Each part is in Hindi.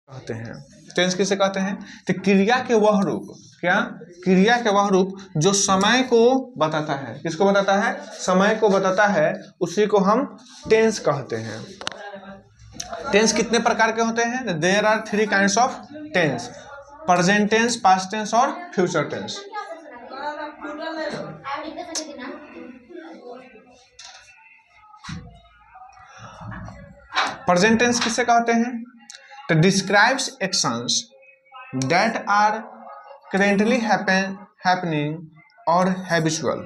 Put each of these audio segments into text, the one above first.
कहते हैं। टेंस किसे कहते हैं? तो क्रिया के वह रूप, क्या? क्रिया के वह रूप जो समय को बताता है। किसको बताता है? समय को बताता है, उसी को हम टेंस कहते हैं। टेंस कितने प्रकार के होते हैं? There are 3 kinds of tense: present tense, past tense और फ्यूचर टेंस। प्रेजेंट टेंस किसे कहते हैं? तो describes actions that are currently happening और हैबिचुअल।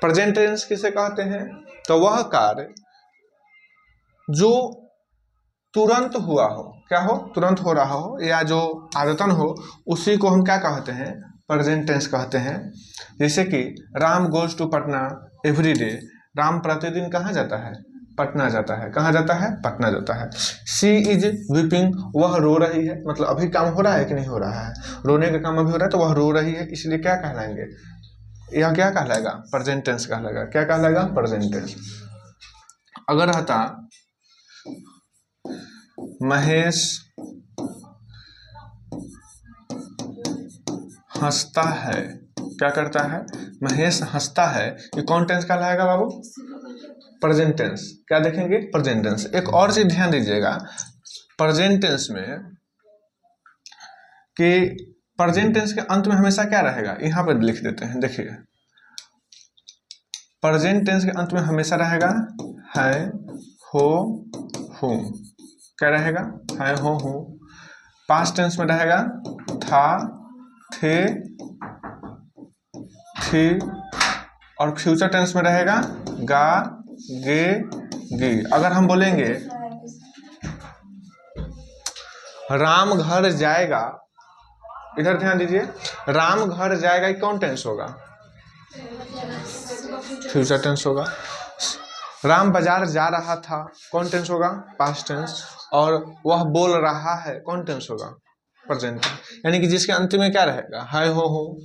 प्रेजेंट टेंस किसे कहते हैं? तो वह कार्य जो तुरंत हुआ हो, क्या हो? तुरंत हो रहा हो, या जो आदतन हो, उसी को हम क्या कहते हैं? प्रेजेंट टेंस कहते हैं। जैसे कि Ram goes to Patna every day. Ram प्रतिदिन कहाँ जाता है? पटना जाता है। कहाँ जाता है? पटना जाता है। शी इज वीपिंग, वह रो रही है। मतलब अभी काम हो रहा है कि नहीं हो रहा है? रोने का काम अभी हो रहा है, तो वह रो रही है, इसलिए क्या कहलाएंगे? यह क्या कहलाएगा? प्रेजेंट टेंस कहलाएगा। क्या कहलाएगा? Present tense. अगर रहता महेश हंसता है, क्या करता है? महेश हंसता है, ये कौन टेंस कहलाएगा बाबू? Present tense. क्या देखेंगे? Present tense. एक और चीज ध्यान दीजिएगा प्रेजेंट टेंस में, कि प्रेजेंट टेंस के अंत में हमेशा क्या रहेगा? यहाँ पर लिख देते हैं, देखिए। प्रेजेंट टेंस के अंत में हमेशा रहेगा है, हो, हूं। क्या रहेगा? है, हो, हूं। पास्ट टेंस में रहेगा था, थे, थी। और फ्यूचर टेंस में रहेगा गा, गे, गी। अगर हम बोलेंगे राम घर जाएगा, इधर ध्यान दीजिए, राम घर जाएगा, ये कौन टेंस होगा? फ्यूचर टेंस होगा। राम बाजार जा रहा था, कौन टेंस होगा? Past tense. और वह बोल रहा है, कौन टेंस होगा? Present tense. यानी कि जिसके अंत में क्या रहेगा? है, हो,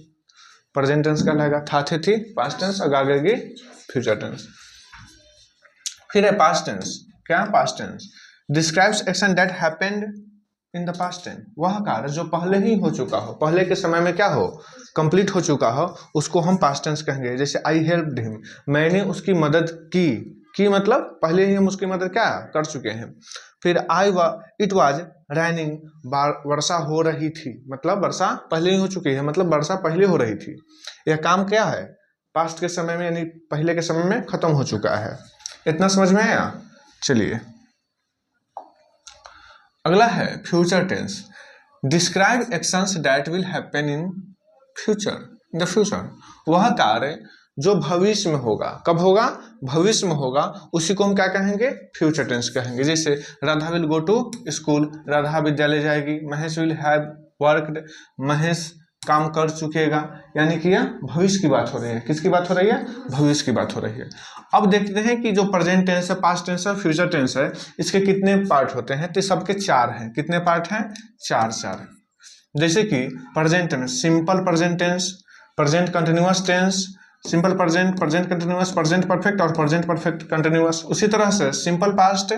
प्रेजेंट टेंस का रहेगा। था, थे, थी, पास्ट टेंस। और आगे फ्यूचर टेंस। फिर है पास्ट टेंस। क्या? Past tense describes action that happened in the past tense. वह कार्य जो पहले ही हो चुका हो, पहले के समय में क्या हो? कंप्लीट हो चुका हो, उसको हम पास्ट टेंस कहेंगे। जैसे आई हेल्प्ड हिम, मैंने उसकी मदद की मतलब पहले ही हम उसकी मदद क्या कर चुके हैं। फिर इट वाज रैनिंग, वर्षा हो रही थी, मतलब वर्षा पहले ही हो चुकी है, मतलब वर्षा पहले हो रही थी। यह काम क्या है? पास्ट के समय में, यानी पहले के समय में खत्म हो चुका है। इतना समझ में आया? चलिए अगला है future tense. Describe actions that will happen in future, in the future. वह कार्य जो भविष्य में होगा। कब होगा? भविष्य में होगा, उसी को हम क्या कहेंगे? फ्यूचर टेंस कहेंगे। जैसे Radha will go to school, Radha विद्यालय जाएगी। Mahesh will have worked, Mahesh काम कर चुकेगा। यानी कि यह भविष्य की बात हो रही है। किसकी बात हो रही है? भविष्य की बात हो रही है। अब देखते हैं कि जो प्रेजेंट टेंस है, पास्ट टेंस है, फ्यूचर टेंस है, इसके कितने पार्ट होते हैं? तो सबके 4 हैं। कितने पार्ट हैं? 4। जैसे कि present tense, simple present tense, present continuous tense, simple present, present continuous, present perfect और प्रेजेंट परफेक्ट कंटिन्यूअस। उसी तरह से simple past,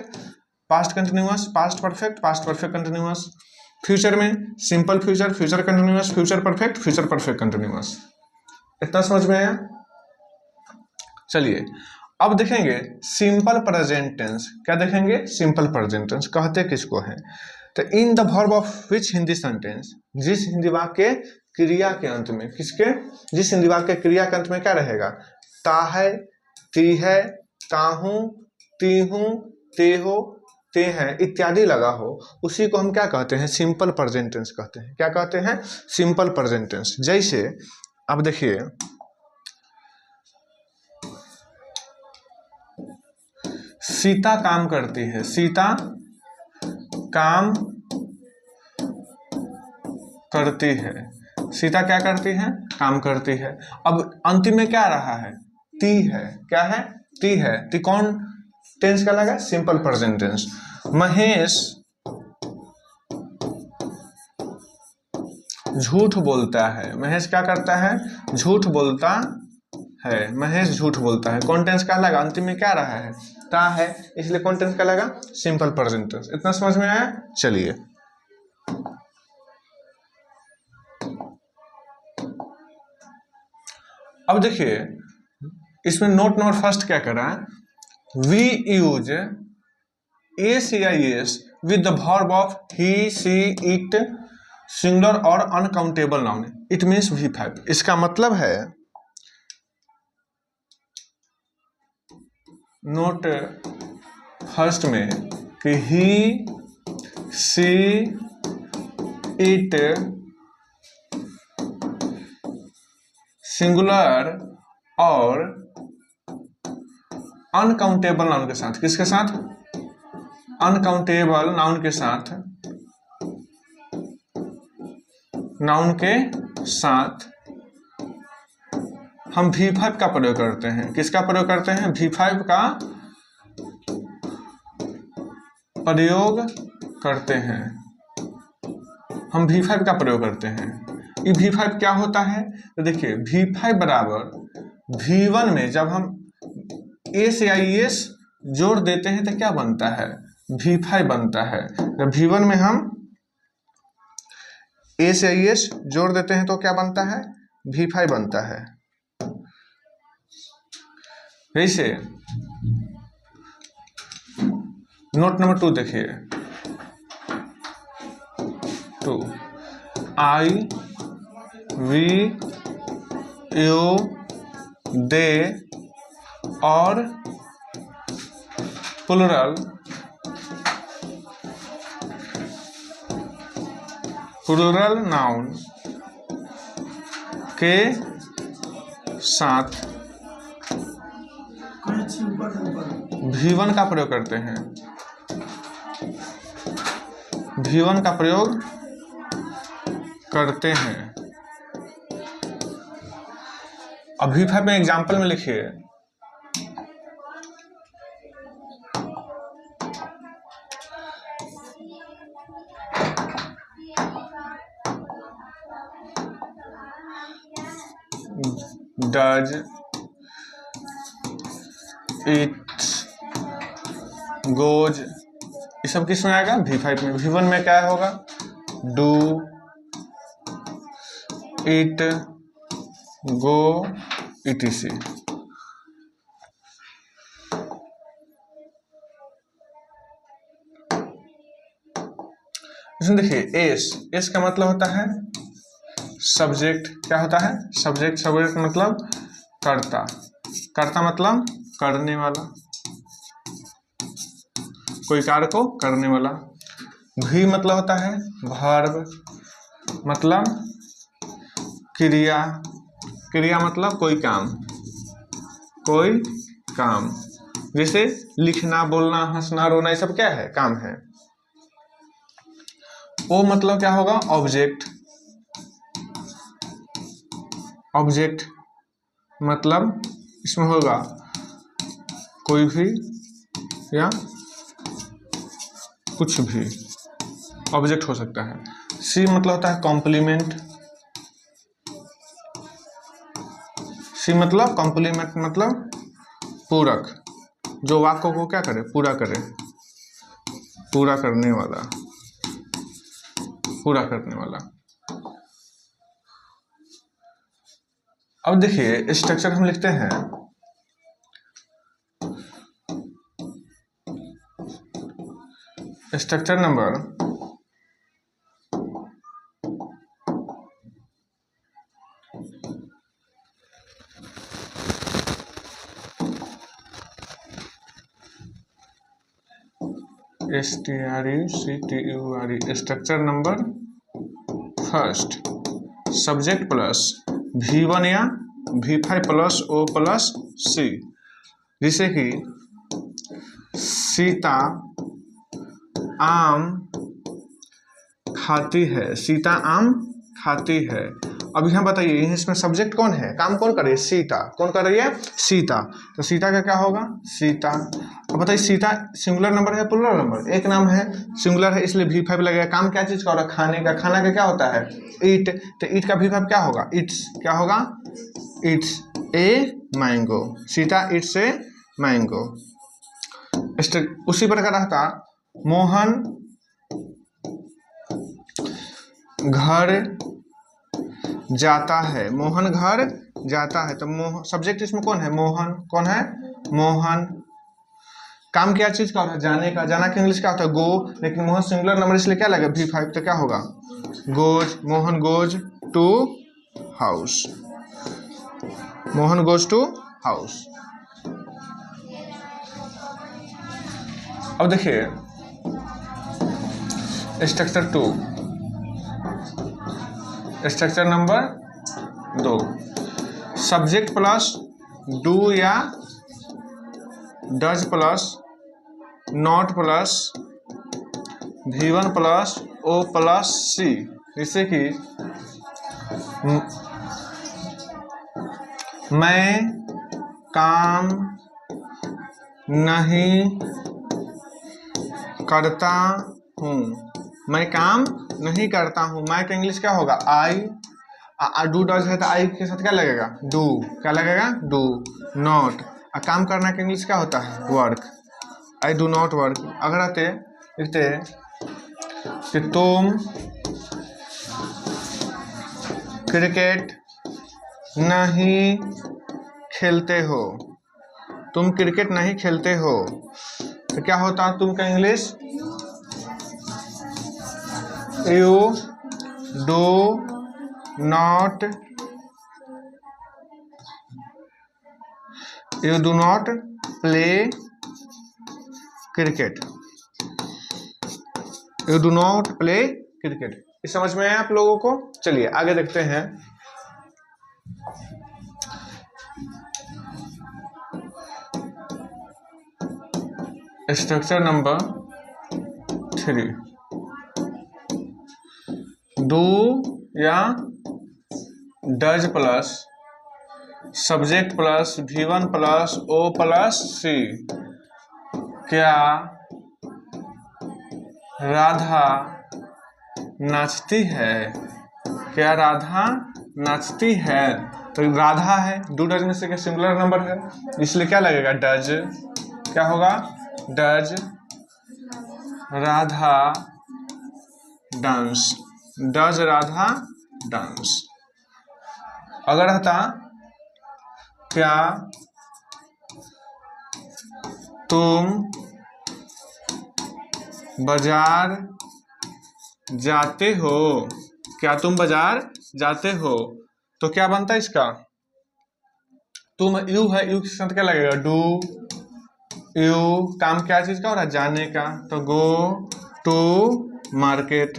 past continuous, past perfect, past perfect continuous. Future में simple future, future continuous, future perfect, future perfect continuous. इतना समझ में आया? चलिए अब देखेंगे सिंपल प्रेजेंट टेंस। क्या देखेंगे? सिंपल प्रेजेंट टेंस कहते किसको है? तो in the verb of which Hindi sentence, जिस हिंदी वाक्य के क्रिया के अंत में, किसके? जिस हिंदी वाक्य के क्रिया के अंत में क्या रहेगा? ता है, ती है, ताहूं, ती हूं, ते हो, ते हैं इत्यादि लगा हो, उसी को हम क्या कहते हैं? सिंपल प्रेजेंट टेंस कहते हैं। क्या कहते हैं? Simple present tense. जैसे अब देखिए, सीता काम करती है, सीता काम करती है। सीता क्या करती है? काम करती है। अब अंतिम में क्या रहा है? ती है। क्या है? ती है। ती कौन टेंस का लगा? Simple present tense. महेश झूठ बोलता है। महेश क्या करता है? झूठ बोलता है। महेश झूठ बोलता है। कौन टेंस का लगा? अंतिम में क्या रहा है? ता है, इसलिए कौन टेंस कहलाएगा? Simple present tense. इतना समझ में आया? चलिए अब देखिए इसमें नोट नंबर फर्स्ट क्या कर रहा है, we use ACIS with the verb of he, she, it, singular और uncountable noun, it means V5। इसका मतलब है नोट फर्स्ट में कि he, she, it सिंगुलर और अनकाउंटेबल नाउन के साथ, किसके साथ? अनकाउंटेबल नाउन के साथ, नाउन के साथ हम V5 का प्रयोग करते हैं। किसका प्रयोग करते हैं? V5 का प्रयोग करते हैं। हम V5 का प्रयोग करते हैं। ये V5 क्या होता है? तो देखिए V5 बराबर V1 में जब हम A से IS जोड़ देते हैं तो क्या बनता है? V5 बनता है। जब V1 में हम A से IS जोड़ देते हैं तो क्या बनता है? V5 बनता है। जैसे नोट नंबर 2 देखिए, 2 I, we, you, they और प्लूरल नाउन के साथ V1 का प्रयोग करते हैं। V1 का प्रयोग करते हैं। अब V5 में एग्जाम्पल में लिखिए, does, it, goes, ये सब किस में आएगा? V5 में। V1 में क्या होगा? do, it, go, etc। इसमें देखिए एस का मतलब होता है सब्जेक्ट। क्या होता है? सब्जेक्ट। सब्जेक्ट मतलब कर्ता। कर्ता मतलब करने वाला, कोई कार्य को करने वाला। भी मतलब होता है वर्ब, मतलब क्रिया। क्रिया मतलब कोई काम, कोई काम। जैसे लिखना, बोलना, हंसना, रोना, ये सब क्या है? काम है। ओ मतलब क्या होगा? ऑब्जेक्ट। ऑब्जेक्ट मतलब इसमें होगा कोई भी या कुछ भी ऑब्जेक्ट हो सकता है। सी मतलब होता है कॉम्प्लीमेंट। सी मतलब कॉम्प्लीमेंट मतलब पूरक, जो वाक्य को क्या करे? पूरा करे, पूरा करने वाला, पूरा करने वाला। अब देखिए स्ट्रक्चर हम लिखते हैं, structure number STRUCTURE। Structure number first, subject plus V1 या V5 plus O plus C। जैसे कि सीता आम खाती है। सीता आम खाती है। अब यहाँ बताइए इसमें सब्जेक्ट कौन है? काम कौन कर रही है? सीता। कौन कर रही है? सीता। तो सीता का क्या होगा? सीता। अब बताइए सीता सिंगुलर नंबर है प्लूरल नंबर? एक नाम है, सिंगुलर है, इसलिए V5 लगेगा। काम क्या चीज का हो रहा है? खाने का। खाना का क्या होता है? ईट। तो ईट का V5 क्या होगा? इट्स। क्या होगा? It's a mango. Sita it's a mango. उसी प्रकार रहता मोहन घर जाता है, मोहन घर जाता है। तो सब्जेक्ट इसमें कौन है? मोहन। कौन है? मोहन। काम क्या चीज का होता है? जाने का। जाना का इंग्लिश क्या होता है? गो। लेकिन मोहन सिंगुलर नंबर इसलिए क्या लगे? V5। तो क्या होगा? Goes. Mohan goes to house. Mohan goes to house. अब देखिए structure 2, structure number 2, subject plus do या does plus not plus V1 plus O plus C, जिससे कि मैं काम नहीं करता हूँ। मैं काम नहीं करता हूँ। मैं का इंग्लिश क्या होगा? आई। डू डज है तो आई के साथ क्या लगेगा? डू। क्या लगेगा? डू। नॉट। काम करना का इंग्लिश क्या होता है? Work. I do not work. अगर आते लिखते कि तुम क्रिकेट नहीं खेलते हो। तुम क्रिकेट नहीं खेलते हो तो क्या होता? तुम का English you do not play cricket. You do not play cricket. इस समझ में है आप लोगों को? चलिए आगे देखते हैं। स्ट्रक्चर नंबर 3, डू या does plus subject plus V1 plus O plus C। क्या राधा नाचती है? क्या राधा नाचती है? तो राधा है, डू डज में से क्या सिंगुलर नंबर है, इसलिए क्या लगेगा? डज। क्या होगा? Does Radha dance. Does Radha dance. अगर रहता क्या तुम बाजार जाते हो? क्या तुम बाजार जाते हो तो क्या बनता है इसका? तुम यू है, यू के साथ क्या लगेगा? डू। यू काम क्या चीज का हो रहा है? जाने का। तो गो टू मार्केट।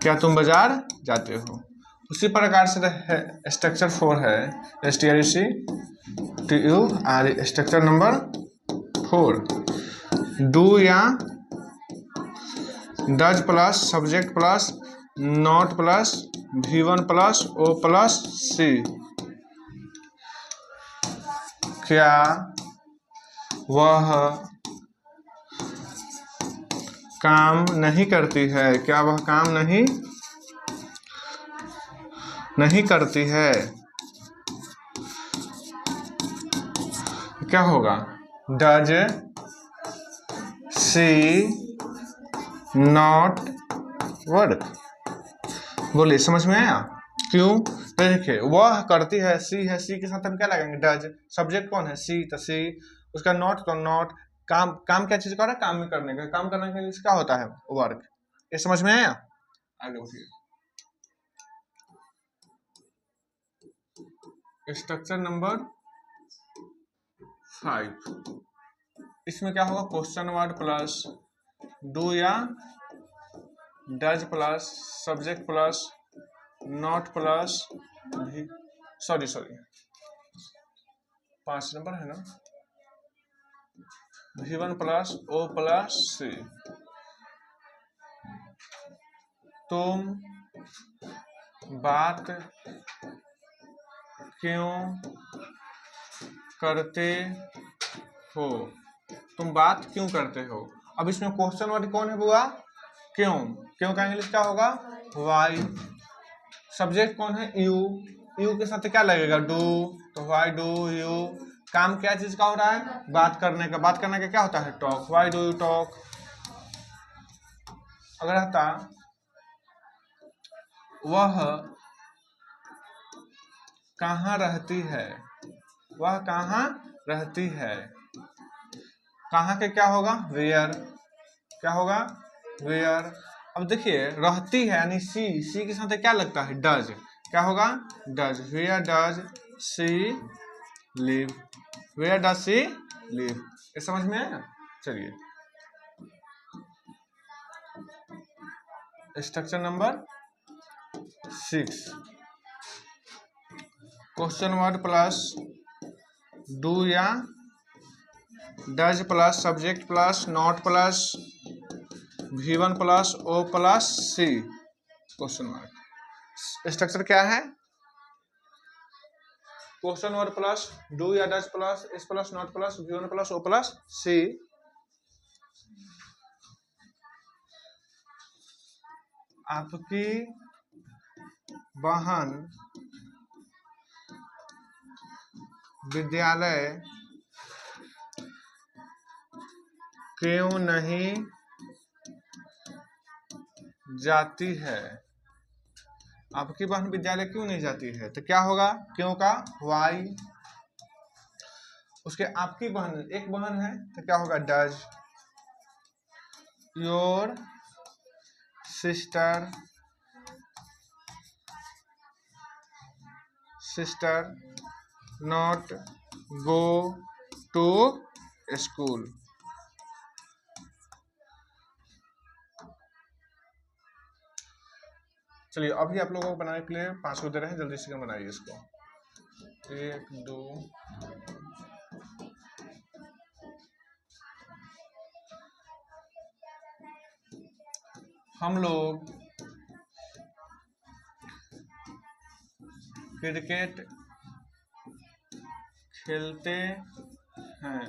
क्या तुम बाजार जाते हो? उसी प्रकार से स्ट्रक्चर 4 है STRUCTUR। स्ट्रक्चर नंबर 4, डू या does plus subject plus not plus V1 plus O plus C। क्या वह काम नहीं करती है? क्या वह काम नहीं करती है? क्या होगा? Does she not work. बोलिए समझ में आया? क्यों? तो देखिए वह करती है, सी है, सी के साथ हम क्या लगाएंगे? डज। सब्जेक्ट कौन है? सी। तो सी, उसका नॉट तो नॉट। काम क्या चीज कर रहा है? काम ही करने का। काम करने के लिए क्या होता है? वर्क। ये समझ में आया? आगे बढ़िए। स्ट्रक्चर नंबर 5, इसमें क्या होगा? क्वेश्चन वर्ड प्लस डू या does plus subject plus not plus sorry 5 number है ना, V1 plus O plus C। तुम बात क्यों करते हो? तुम बात क्यों करते हो? अब इसमें क्वेश्चन वर्ड कौन है बुआ? क्यों। क्यों का इंग्लिश क्या होगा? वाई। सब्जेक्ट कौन है? यू। यू के साथ क्या लगेगा? डू। तो वाई डू यू काम क्या चीज का हो रहा है? बात करने का। बात करने का क्या होता है? Talk. Why do you talk? अगर रहता वह कहाँ रहती है, वह कहाँ रहती है, कहाँ के क्या होगा? वेयर। क्या होगा? वेयर। अब देखिए रहती है यानी सी के साथ क्या लगता है? डज। क्या होगा? Does. Where does she live, where does she live. ये समझ में आया? चलिए structure number 6, question word plus do या does plus subject plus not plus V1 plus O plus C question mark. Structure क्या है? क्वेश्चन वर्ड प्लस डू या does plus S plus not plus V1 plus O plus C। आपकी बहन विद्यालय क्यों नहीं जाती है? आपकी बहन विद्यालय क्यों नहीं जाती है? तो क्या होगा? क्यों का वाई। उसके आपकी बहन, एक बहन है तो क्या होगा? Does. Your sister not go to school. चलिए अभी आप लोगों को बनाने के लिए 5 को दे रहे हैं, जल्दी से बनाइए इसको। 1 2 हम लोग क्रिकेट खेलते हैं।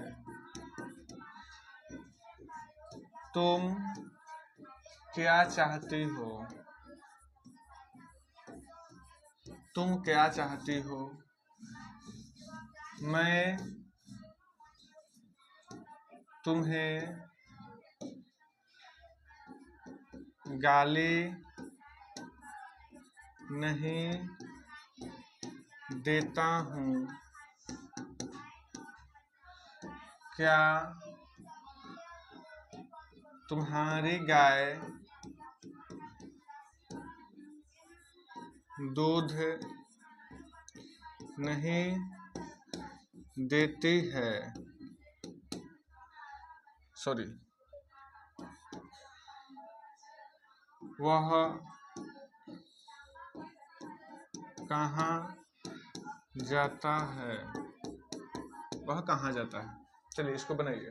तुम क्या चाहती हो? तुम क्या चाहती हो? मैं तुम्हें गाली नहीं देता हूँ। क्या तुम्हारी गाय दूध नहीं देती है? सॉरी, वह कहाँ जाता है? वह कहाँ जाता है? चलिए इसको बनाइए।